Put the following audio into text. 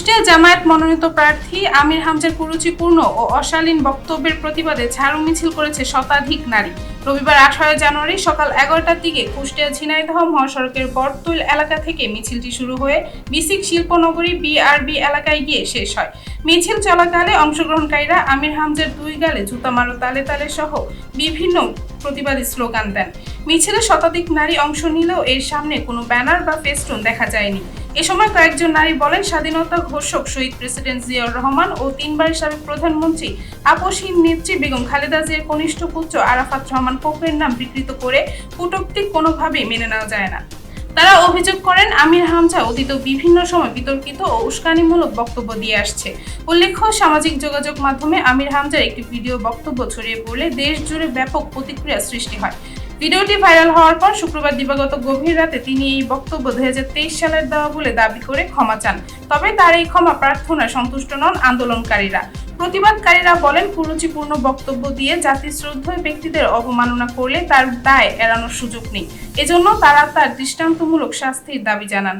কুষ্টিয়া জামায়াত মনোনীত প্রার্থী আমির হামজার কুরুচিপূর্ণ ও অশালীন বক্তব্যের প্রতিবাদে ঝাড়ু মিছিল করেছে শতাধিক নারী। রবিবার 18 জানুয়ারি সকাল 11টার দিকে কুষ্টিয়া ঝিনাইদহ মহাসড়কের বটতৈল এলাকা থেকে মিছিলটি শুরু হয়ে বিসিক শিল্পনগরী বিআরবি এলাকায় গিয়ে শেষ হয়। মিছিল চলাকালে অংশগ্রহণকারীরা আমির হামজার দুই গালে জুতা মারো তালে তালে সহ বিভিন্ন প্রতিবাদী স্লোগান দেন। মিছিলে শতাধিক নারী অংশ নিলেও এর সামনে কোনো ব্যানার বা ফেস্টুন দেখা যায়নি। এ সময় কয়েকজন নারী বলেন, স্বাধীনতা ঘোষক শহীদ প্রেসিডেন্ট জিয়াউর রহমান ও তিনবারের সাবেক প্রধানমন্ত্রী আপসহীন নেত্রী বেগম খালেদা জিয়ার কনিষ্ঠ পুত্র আরাফাত রহমান পপুরের নাম বিকৃত করে কটূক্তি কোনোভাবেই মেনে নেওয়া যায় না। তারা অভিযোগ করেন, আমির হামজা অতীত বিভিন্ন সময় বিতর্কিত ও উস্কানিমূলক বক্তব্য দিয়ে আসছে। উল্লেখ্য, সামাজিক যোগাযোগ মাধ্যমে আমির হামজার একটি ভিডিও বক্তব্য ছড়িয়ে পড়লে দেশ জুড়ে ব্যাপক প্রতিক্রিয়া সৃষ্টি হয়। ভিডিওটি ভাইরাল হওয়ার পর শুক্রবার দিবাগত গভীর রাতে তিনি এই বক্তব্য 2023 সালের দেওয়া বলে দাবি করে ক্ষমা চান। তবে তার এই ক্ষমা প্রার্থনায় সন্তুষ্ট নন আন্দোলনকারীরা। প্রতিবাদকারীরা বলেন, কুরুচিপূর্ণ বক্তব্য দিয়ে জাতিশ্রদ্ধেয় ব্যক্তিদের অবমাননা করলে তার দায় এড়ানোর সুযোগ নেই। এজন্য তারা তার দৃষ্টান্তমূলক শাস্তির দাবি জানান।